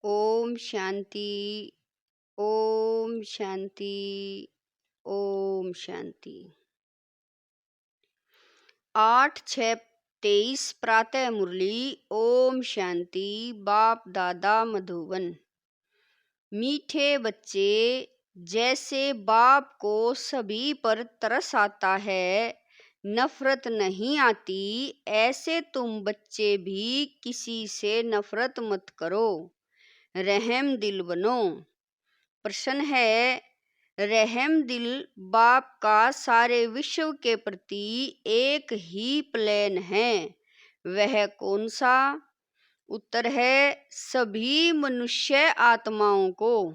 ओम शांति। ओम शांति। ओम शांति। 8/6/23 प्रातः मुरली। ओम शांति। बाप दादा मधुबन। मीठे बच्चे, जैसे बाप को सभी पर तरस आता है, नफरत नहीं आती, ऐसे तुम बच्चे भी किसी से नफरत मत करो, रहम दिल बनो। प्रश्न है, रहम दिल बाप का सारे विश्व के प्रति एक ही प्लान है, वह कौन सा? उत्तर है, सभी मनुष्य आत्माओं को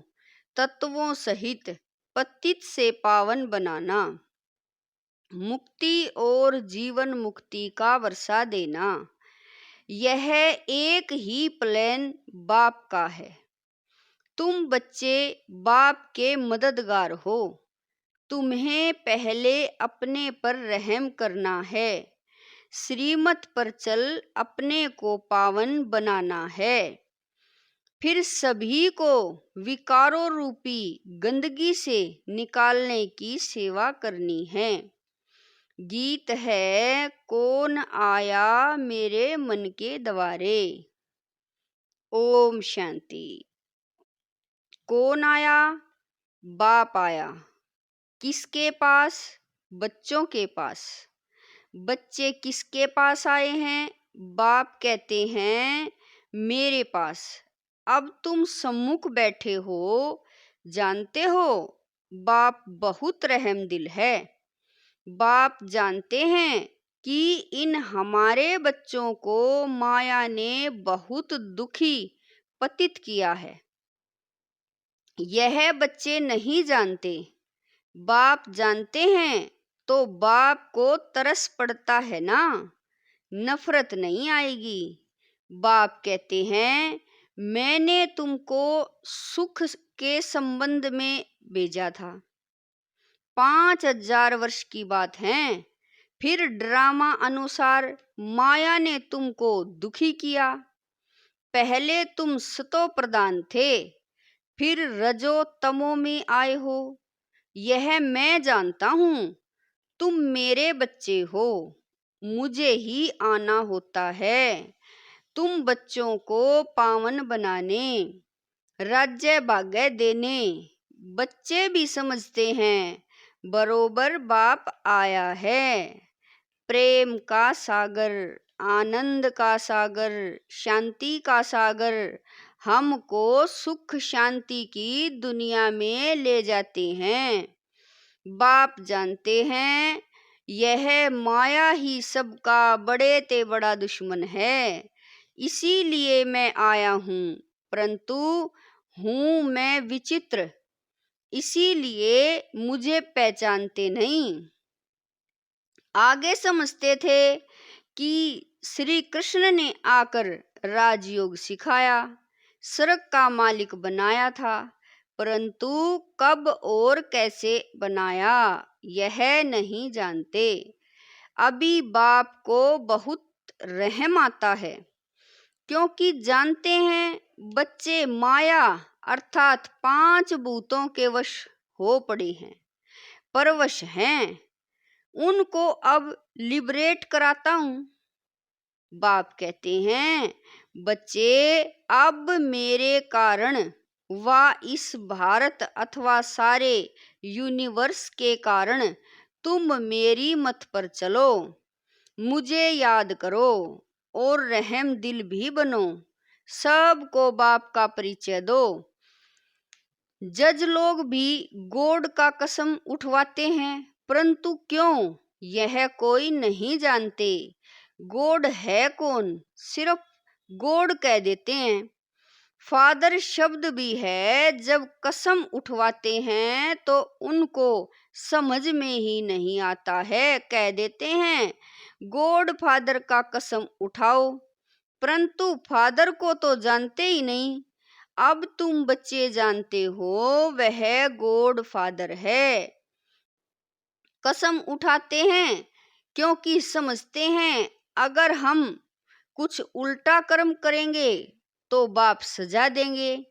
तत्वों सहित पतित से पावन बनाना, मुक्ति और जीवन मुक्ति का वर्षा देना। यह एक ही प्लान बाप का है। तुम बच्चे बाप के मददगार हो। तुम्हें पहले अपने पर रहम करना है, श्रीमत पर चल अपने को पावन बनाना है, फिर सभी को विकारों रूपी गंदगी से निकालने की सेवा करनी है। गीत है, कौन आया मेरे मन के द्वारे। ओम शांति। कौन आया? बाप आया। किसके पास? बच्चों के पास। बच्चे किसके पास आए हैं? बाप कहते हैं, मेरे पास। अब तुम सम्मुख बैठे हो, जानते हो बाप बहुत रहम दिल है। बाप जानते हैं कि इन हमारे बच्चों को माया ने बहुत दुखी पतित किया है। यह बच्चे नहीं जानते। बाप जानते हैं तो बाप को तरस पड़ता है ना, नफरत नहीं आएगी। बाप कहते हैं, मैंने तुमको सुख के संबंध में भेजा था। 5000 वर्ष की बात है। फिर ड्रामा अनुसार माया ने तुमको दुखी किया। पहले तुम सतो प्रधान थे, फिर रजो तमो में आए हो। यह मैं जानता हूँ। तुम मेरे बच्चे हो, मुझे ही आना होता है तुम बच्चों को पावन बनाने, राज्य भाग्य देने। बच्चे भी समझते हैं बरोबर बाप आया है। प्रेम का सागर, आनंद का सागर, शांति का सागर हमको सुख शांति की दुनिया में ले जाते हैं। बाप जानते हैं यह माया ही सबका बड़े ते बड़ा दुश्मन है, इसीलिए मैं आया हूँ, परंतु हूँ मैं विचित्र, इसीलिए मुझे पहचानते नहीं। आगे समझते थे कि श्री कृष्ण ने आकर राजयोग सिखाया, स्वर्ग का मालिक बनाया था, परंतु कब और कैसे बनाया यह नहीं जानते। अभी बाप को बहुत रहम आता है, क्योंकि जानते हैं बच्चे माया अर्थात 5 भूतों के वश हो पड़े हैं, परवश हैं। उनको अब लिबरेट कराता हूँ। बाप कहते हैं, बच्चे अब मेरे कारण व इस भारत अथवा सारे यूनिवर्स के कारण तुम मेरी मत पर चलो, मुझे याद करो और रहम दिल भी बनो, सबको बाप का परिचय दो। जज लोग भी गॉड का कसम उठवाते हैं, परंतु क्यों यह कोई नहीं जानते। गॉड है कौन, सिर्फ गॉड कह देते हैं। फादर शब्द भी है, जब कसम उठवाते हैं तो उनको समझ में ही नहीं आता है, कह देते हैं गॉड फादर का कसम उठाओ, परंतु फादर को तो जानते ही नहीं। अब तुम बच्चे जानते हो वह गॉड फादर है। कसम उठाते हैं क्योंकि समझते हैं अगर हम कुछ उल्टा कर्म करेंगे तो बाप सजा देंगे।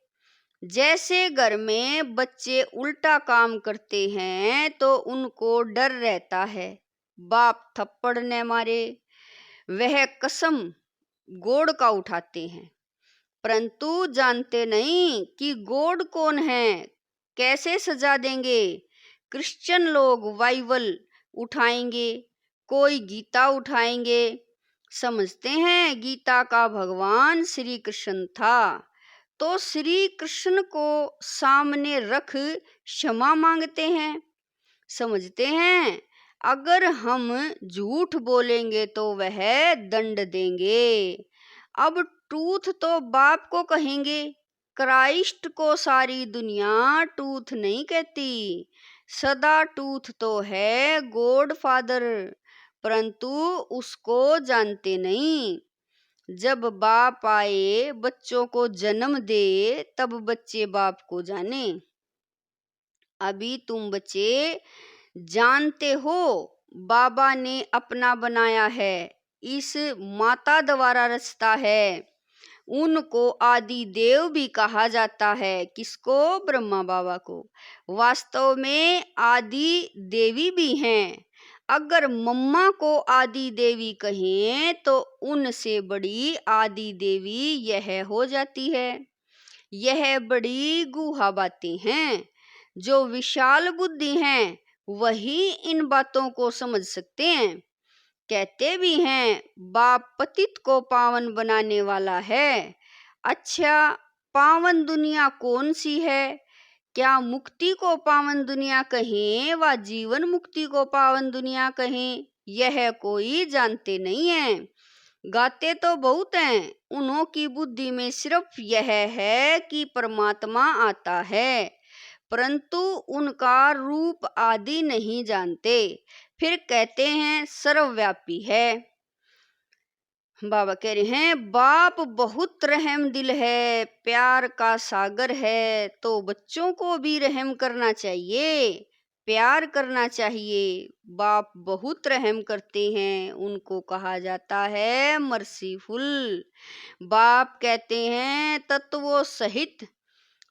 जैसे घर में बच्चे उल्टा काम करते हैं तो उनको डर रहता है बाप थप्पड़ न मारे, वह कसम गोड़ का उठाते हैं, परंतु जानते नहीं कि गोड कौन है, कैसे सजा देंगे। क्रिश्चियन लोग बाइबल उठाएंगे, कोई गीता उठाएंगे, समझते हैं गीता का भगवान श्री कृष्ण था, तो श्री कृष्ण को सामने रख क्षमा मांगते हैं। समझते हैं अगर हम झूठ बोलेंगे तो वह दंड देंगे। अब टूथ तो बाप को कहेंगे, क्राइस्ट को सारी दुनिया टूथ नहीं कहती, सदा टूथ तो है गॉड फादर, परंतु उसको जानते नहीं। जब बाप आए बच्चों को जन्म दे तब बच्चे बाप को जाने। अभी तुम बच्चे जानते हो बाबा ने अपना बनाया है, इस माता द्वारा रचता है। उनको आदि देव भी कहा जाता है। किसको? ब्रह्मा बाबा को। वास्तव में आदि देवी भी हैं। अगर मम्मा को आदि देवी कहें तो उनसे बड़ी आदि देवी यह हो जाती है। यह बड़ी गुहा बातें हैं। जो विशाल बुद्धि हैं वही इन बातों को समझ सकते हैं। कहते भी हैं बाप पतित को पावन बनाने वाला है। अच्छा, पावन दुनिया कौन सी है? क्या मुक्ति को पावन दुनिया कहें व जीवन मुक्ति को पावन दुनिया कहें, यह कोई जानते नहीं है। गाते तो बहुत हैं, उन्हों की बुद्धि में सिर्फ यह है कि परमात्मा आता है, परंतु उनका रूप आदि नहीं जानते। फिर कहते हैं सर्वव्यापी है। बाबा कह रहे हैं बाप बहुत रहम दिल है, प्यार का सागर है, तो बच्चों को भी रहम करना चाहिए, प्यार करना चाहिए। बाप बहुत रहम करते हैं, उनको कहा जाता है मर्सीफुल। बाप कहते हैं तत्वों सहित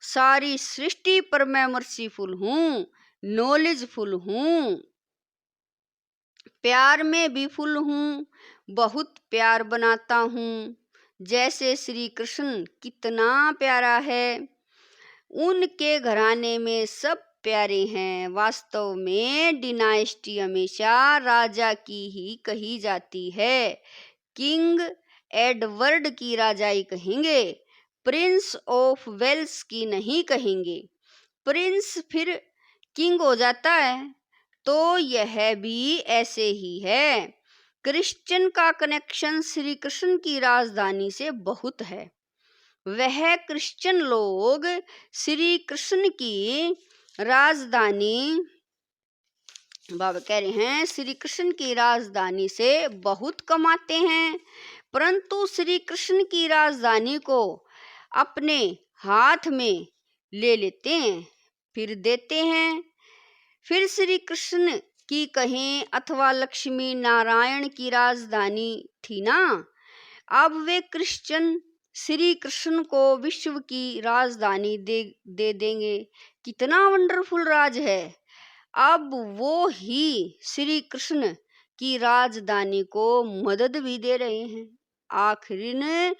सारी सृष्टि पर मैं मर्सीफुल हूँ, नॉलेजफुल हूँ, प्यार में भी फुल हूँ, बहुत प्यार बनाता हूँ। जैसे श्री कृष्ण कितना प्यारा है, उनके घराने में सब प्यारे हैं। वास्तव में डिनाइस्टी हमेशा राजा की ही कही जाती है। किंग एडवर्ड की राजाई कहेंगे, प्रिंस ऑफ वेल्स की नहीं कहेंगे। प्रिंस फिर किंग हो जाता है, तो यह भी ऐसे ही है। क्रिश्चियन का कनेक्शन श्री कृष्ण की राजधानी से बहुत है। वह क्रिश्चियन लोग श्री कृष्ण की राजधानी, बाबा कह रहे हैं श्री कृष्ण की राजधानी से बहुत कमाते हैं, परंतु श्री कृष्ण की राजधानी को अपने हाथ में ले लेते हैं, फिर देते हैं। फिर श्री कृष्ण की कहें अथवा लक्ष्मी नारायण की राजधानी थी ना, अब वे क्रिश्चियन श्री कृष्ण को विश्व की राजधानी दे देंगे। कितना वंडरफुल राज है। अब वो ही श्री कृष्ण की राजधानी को मदद भी दे रहे हैं। आखिर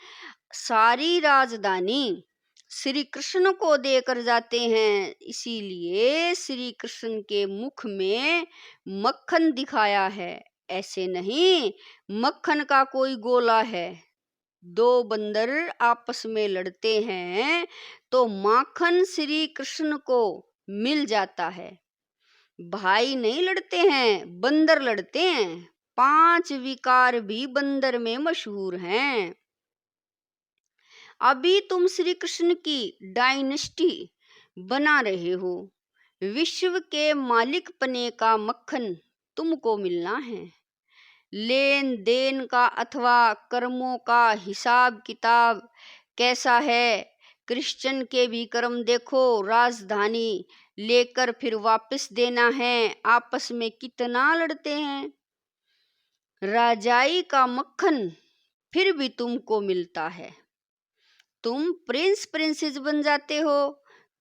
सारी राजधानी श्री कृष्ण को देकर जाते हैं, इसीलिए श्री कृष्ण के मुख में मक्खन दिखाया है। ऐसे नहीं मक्खन का कोई गोला है। दो बंदर आपस में लड़ते हैं तो माखन श्री कृष्ण को मिल जाता है। भाई नहीं लड़ते हैं, बंदर लड़ते हैं। 5 विकार भी बंदर में मशहूर हैं। अभी तुम श्री कृष्ण की डायनेस्टी बना रहे हो। विश्व के मालिक पने का मक्खन तुमको मिलना है। लेन देन का अथवा कर्मों का हिसाब किताब कैसा है? क्रिश्चियन के भी कर्म देखो, राजधानी लेकर फिर वापस देना है, आपस में कितना लड़ते हैं। राजाई का मक्खन फिर भी तुमको मिलता है, तुम प्रिंस प्रिंसेस बन जाते हो।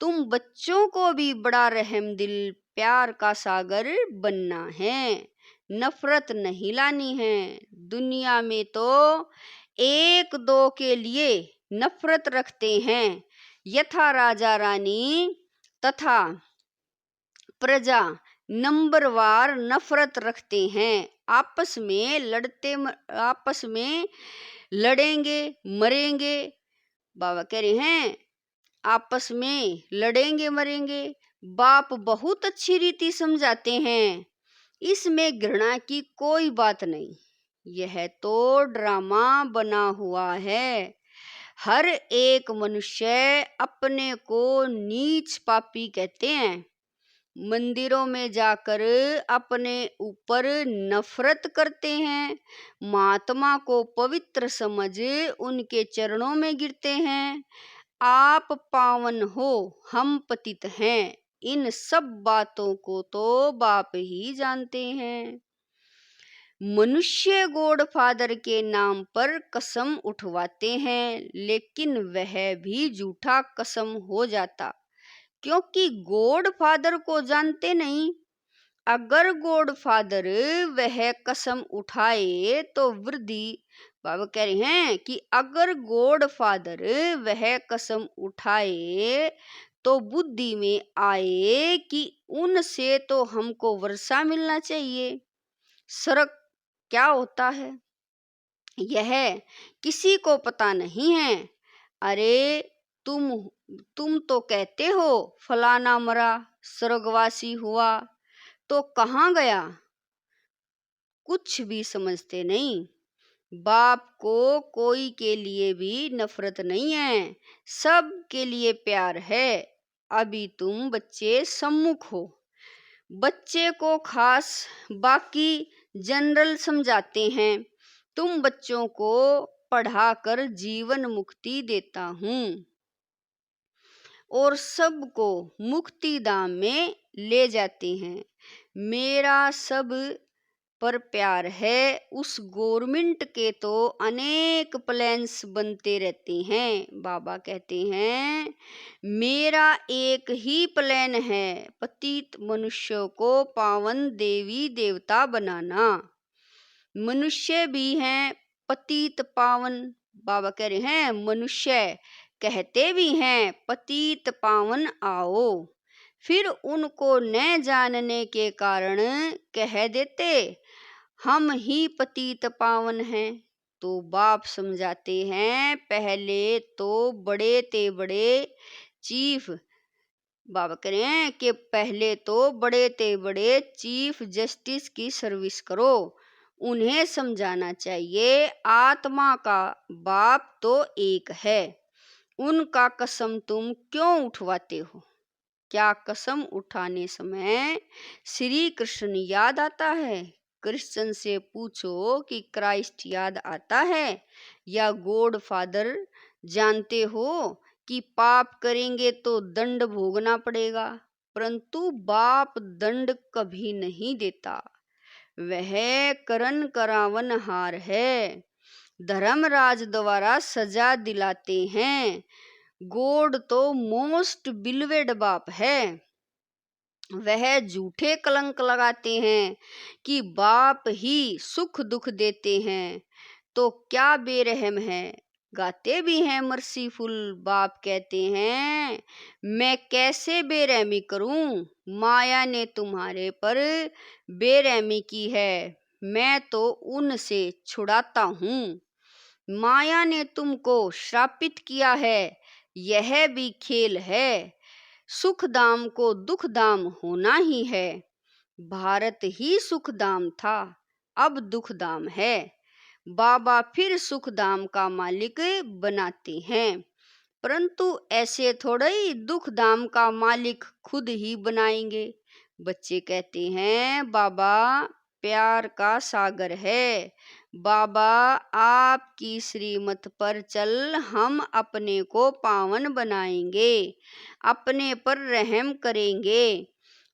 तुम बच्चों को भी बड़ा रहमदिल प्यार का सागर बनना है, नफरत नहीं लानी है। दुनिया में तो एक दो के लिए नफरत रखते हैं, यथा राजा रानी तथा प्रजा नंबरवार नफरत रखते हैं। आपस में लड़ेंगे मरेंगे। बाबा कह रहे हैं आपस में लड़ेंगे मरेंगे। बाप बहुत अच्छी रीति समझाते हैं, इसमें घृणा की कोई बात नहीं। यह तो ड्रामा बना हुआ है। हर एक मनुष्य अपने को नीच पापी कहते हैं। मंदिरों में जाकर अपने ऊपर नफरत करते हैं। महात्मा को पवित्र समझ उनके चरणों में गिरते हैं। आप पावन हो, हम पतित हैं। इन सब बातों को तो बाप ही जानते हैं। मनुष्य गॉड फादर के नाम पर कसम उठवाते हैं, लेकिन वह भी झूठा कसम हो जाता, क्योंकि गॉड फादर को जानते नहीं। अगर गॉड फादर वह कसम उठाए तो वृद्धि, बाबा कह रहे हैं कि अगर गॉड फादर वह कसम उठाए तो बुद्धि में आए कि उनसे तो हमको वर्षा मिलना चाहिए। स्वर्ग क्या होता है यह किसी को पता नहीं है। अरे तुम तो कहते हो फलाना मरा, स्वर्गवासी हुआ, तो कहाँ गया? कुछ भी समझते नहीं। बाप को कोई के लिए भी नफरत नहीं है, सब के लिए प्यार है। अभी तुम बच्चे सम्मुख हो, बच्चे को खास बाकी जनरल समझाते हैं। तुम बच्चों को पढ़ाकर जीवन मुक्ति देता हूँ और सबको मुक्ति धाम में ले जाते हैं। मेरा सब पर प्यार है। उस गवर्नमेंट के तो अनेक प्लान्स बनते रहते हैं। बाबा कहते हैं मेरा एक ही प्लान है, पतित मनुष्यों को पावन देवी देवता बनाना। मनुष्य भी हैं पतित पावन। बाबा कह रहे हैं मनुष्य कहते भी हैं पतित पावन आओ, फिर उनको न जानने के कारण कह देते हम ही पतित पावन हैं। तो बाप समझाते हैं पहले तो बड़े ते बड़े चीफ, बाबा कह रहे हैं कि पहले तो बड़े ते बड़े चीफ जस्टिस की सर्विस करो। उन्हें समझाना चाहिए आत्मा का बाप तो एक है, उनका कसम तुम क्यों उठवाते हो? क्या कसम उठाने समय श्री कृष्ण याद आता है? कृष्ण से पूछो कि क्राइस्ट याद आता है या गॉड फादर? जानते हो कि पाप करेंगे तो दंड भोगना पड़ेगा, परंतु बाप दंड कभी नहीं देता। वह करन करावन हार है, धर्मराज द्वारा सजा दिलाते हैं। गॉड तो मोस्ट बिलवेड बाप है। वह झूठे कलंक लगाते हैं कि बाप ही सुख दुख देते हैं, तो क्या बेरहम है। गाते भी हैं मर्सीफुल। बाप कहते हैं मैं कैसे बेरहमी करूं, माया ने तुम्हारे पर बेरहमी की है, मैं तो उनसे छुड़ाता हूँ। माया ने तुमको श्रापित किया है, यह भी खेल है। सुख दाम को दुख दाम होना ही है। भारत ही सुख दाम था, अब दुख दाम है। बाबा फिर सुख दाम का मालिक बनाते हैं, परंतु ऐसे थोड़ा ही दुख दाम का मालिक खुद ही बनाएंगे। बच्चे कहते हैं बाबा प्यार का सागर है, बाबा आपकी श्रीमत पर चल, हम अपने को पावन बनाएंगे, अपने पर रहम करेंगे।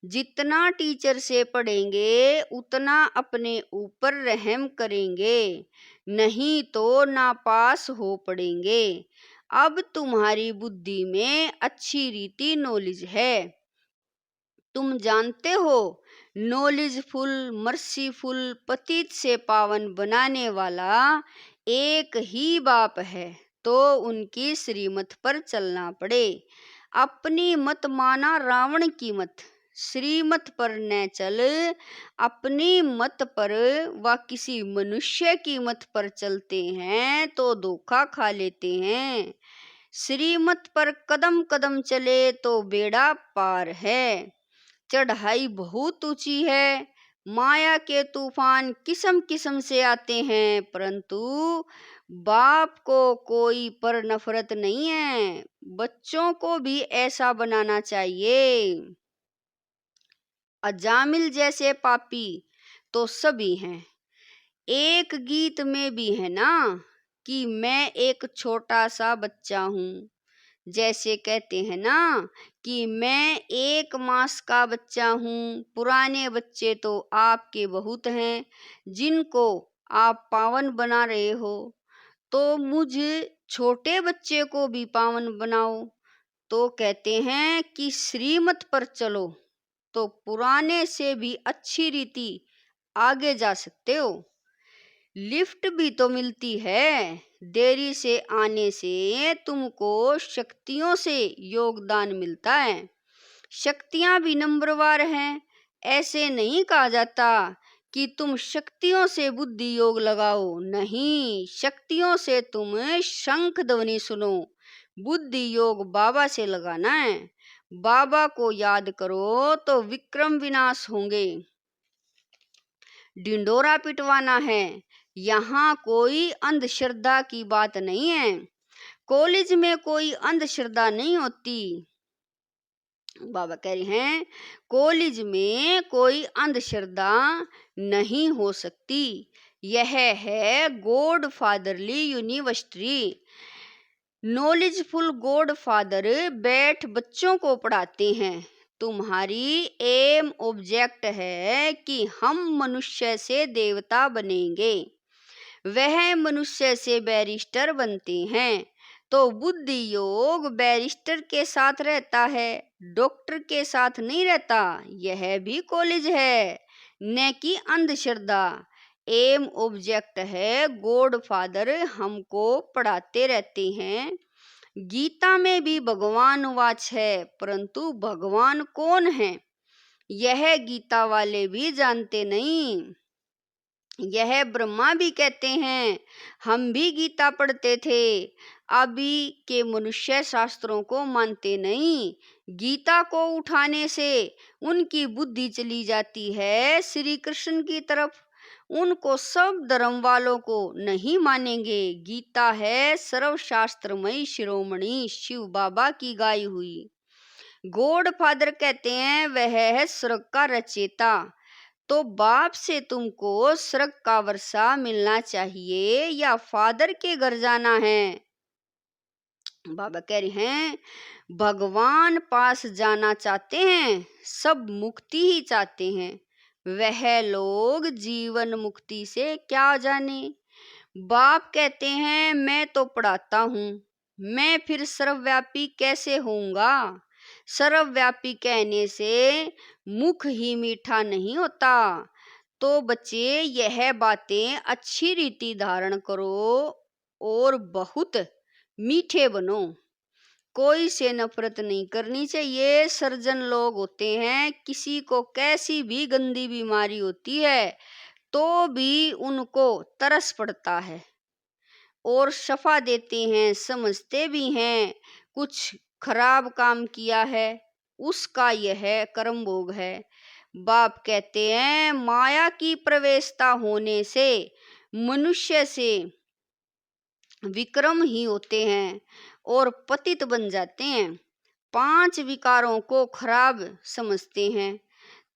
जितना टीचर से पढ़ेंगे उतना अपने ऊपर रहम करेंगे, नहीं तो नापास हो पड़ेंगे। अब तुम्हारी बुद्धि में अच्छी रीति नॉलेज है। तुम जानते हो नॉलेजफुल मर्सीफुल पतित से पावन बनाने वाला एक ही बाप है, तो उनकी श्रीमत पर चलना पड़े। अपनी मत माना रावण की मत, श्रीमत पर न चल। अपनी मत पर व किसी मनुष्य की मत पर चलते हैं तो धोखा खा लेते हैं। श्रीमत पर कदम कदम चले तो बेड़ा पार है। चढ़ाई बहुत ऊंची है, माया के तूफान किस्म किस्म से आते हैं, परंतु बाप को कोई पर नफरत नहीं है। बच्चों को भी ऐसा बनाना चाहिए। अजामिल जैसे पापी तो सभी हैं। एक गीत में भी है ना कि मैं एक छोटा सा बच्चा हूँ। जैसे कहते हैं ना कि मैं 1 मास का बच्चा हूँ। पुराने बच्चे तो आपके बहुत हैं जिनको आप पावन बना रहे हो, तो मुझ छोटे बच्चे को भी पावन बनाओ। तो कहते हैं कि श्रीमत पर चलो तो पुराने से भी अच्छी रीति आगे जा सकते हो। लिफ्ट भी तो मिलती है। देरी से आने से तुमको शक्तियों से योगदान मिलता है। शक्तियां भी नंबरवार हैं। ऐसे नहीं कहा जाता कि तुम शक्तियों से बुद्धि योग लगाओ, नहीं, शक्तियों से तुम शंख ध्वनि सुनो। बुद्धि योग बाबा से लगाना है। बाबा को याद करो तो विक्रम विनाश होंगे। ढिंडोरा पिटवाना है। यहाँ कोई अंधश्रद्धा की बात नहीं है। कॉलेज में कोई अंधश्रद्धा नहीं होती। बाबा कह रहे हैं कॉलेज में कोई अंधश्रद्धा नहीं हो सकती। यह है God fatherly university. Knowledgeful God father बैठ बच्चों को पढ़ाते हैं। तुम्हारी एम ऑब्जेक्ट है कि हम मनुष्य से देवता बनेंगे, वह मनुष्य से बैरिस्टर बनते हैं। तो बुद्धि योग बैरिस्टर के साथ रहता है, डॉक्टर के साथ नहीं रहता। यह भी कॉलेज है, न कि अंधश्रद्धा। एम ऑब्जेक्ट है गॉड फादर हमको पढ़ाते रहते हैं। गीता में भी भगवान वाच है, परंतु भगवान कौन है यह गीता वाले भी जानते नहीं। यह ब्रह्मा भी कहते हैं हम भी गीता पढ़ते थे। अभी के मनुष्य शास्त्रों को मानते नहीं। गीता को उठाने से उनकी बुद्धि चली जाती है श्री कृष्ण की तरफ। उनको सब धर्म वालों को नहीं मानेंगे। गीता है सर्वशास्त्रमयी शिरोमणि शिव बाबा की गाई हुई। गॉड फादर कहते हैं वह है स्वर्ग का रचयिता। तो बाप से तुमको स्वर्ग का वर्षा मिलना चाहिए या फादर के घर जाना है। बाबा कह रहे हैं भगवान पास जाना चाहते हैं, सब मुक्ति ही चाहते हैं। वह लोग जीवन मुक्ति से क्या जाने। बाप कहते हैं मैं तो पढ़ाता हूँ, मैं फिर सर्वव्यापी कैसे होऊंगा। सर्वव्यापी कहने से मुख ही मीठा नहीं होता। तो बच्चे यह बातें अच्छी रीति धारण करो और बहुत मीठे बनो। कोई से नफरत नहीं करनी चाहिए। सर्जन लोग होते हैं, किसी को कैसी भी गंदी बीमारी होती है तो भी उनको तरस पड़ता है और शफा देते हैं, समझते भी हैं कुछ खराब काम किया है उसका यह कर्म भोग है। बाप कहते हैं माया की प्रवेशता होने से मनुष्य से विक्रम ही होते हैं और पतित बन जाते हैं। 5 विकारों को खराब समझते हैं,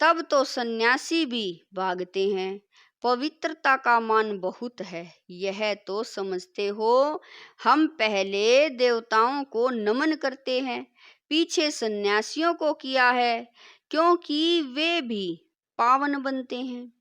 तब तो सन्यासी भी भागते हैं। पवित्रता का मान बहुत है, यह तो समझते हो। हम पहले देवताओं को नमन करते हैं, पीछे सन्यासियों को किया है, क्योंकि वे भी पावन बनते हैं।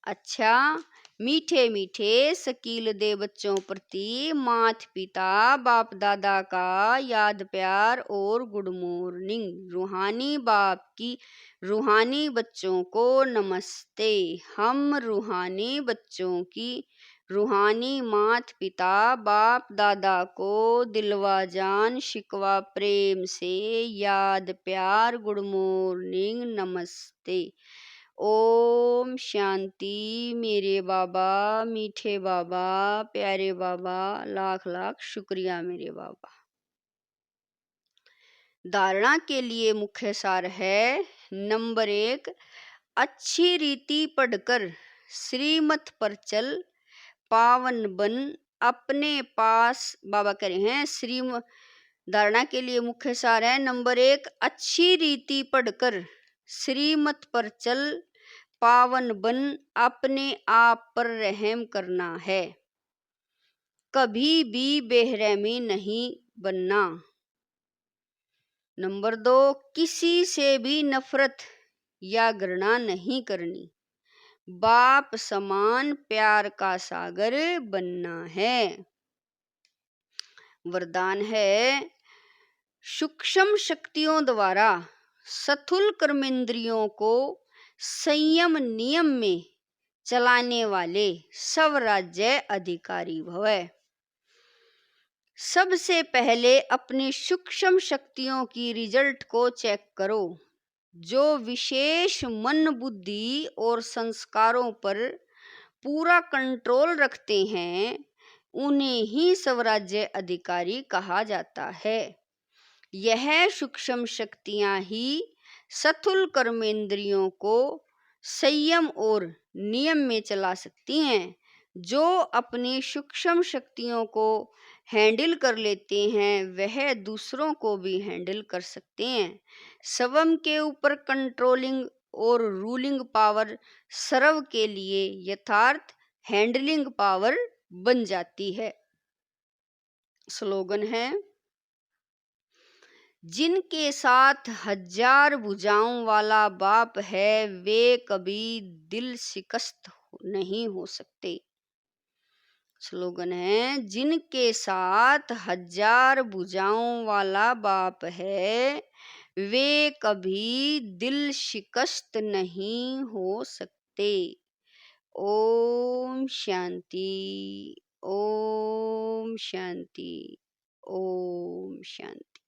अच्छा, मीठे मीठे शकील दे बच्चों प्रति मात पिता बाप दादा का याद प्यार और गुड मॉर्निंग। रूहानी बाप की रूहानी बच्चों को नमस्ते। हम रूहानी बच्चों की रूहानी मात पिता बाप दादा को दिलवा जान शिकवा प्रेम से याद प्यार गुड मॉर्निंग नमस्ते। ओम शांति। मेरे बाबा मीठे बाबा प्यारे बाबा, लाख लाख शुक्रिया मेरे बाबा। धारणा के लिए मुख्य सार है। नंबर 1, अच्छी रीति पढ़कर श्रीमत पर चल पावन बन अपने पास। बाबा कह रहे हैं धारणा के लिए मुख्य सार है। नंबर 1, अच्छी रीति पढ़कर श्रीमत पर चल पावन बन अपने आप पर रहम करना है। कभी भी बेरहमी नहीं बनना। नंबर 2, किसी से भी नफरत या घृणा नहीं करनी। बाप समान प्यार का सागर बनना है। वरदान है, सूक्ष्म शक्तियों द्वारा स्थूल कर्मेंद्रियों को संयम नियम में चलाने वाले स्वराज्य अधिकारी भव। सबसे पहले अपनी सूक्ष्म शक्तियों की रिजल्ट को चेक करो। जो विशेष मन बुद्धि और संस्कारों पर पूरा कंट्रोल रखते हैं उन्हें ही स्वराज्य अधिकारी कहा जाता है। यह सूक्ष्म शक्तियां ही स्थूल कर्मेंद्रियों को संयम और नियम में चला सकती हैं। जो अपनी सूक्ष्म शक्तियों को हैंडल कर लेते हैं वह दूसरों को भी हैंडल कर सकते हैं। स्वयं के ऊपर कंट्रोलिंग और रूलिंग पावर सर्व के लिए यथार्थ हैंडलिंग पावर बन जाती है। स्लोगन है, जिनके साथ 1000 भुजाओं वाला बाप है वे कभी दिल शिकस्त नहीं हो सकते। स्लोगन है, जिनके साथ 1000 भुजाओं वाला बाप है वे कभी दिल शिकस्त नहीं हो सकते। ओम शांति, ओम शांति, ओम शांति।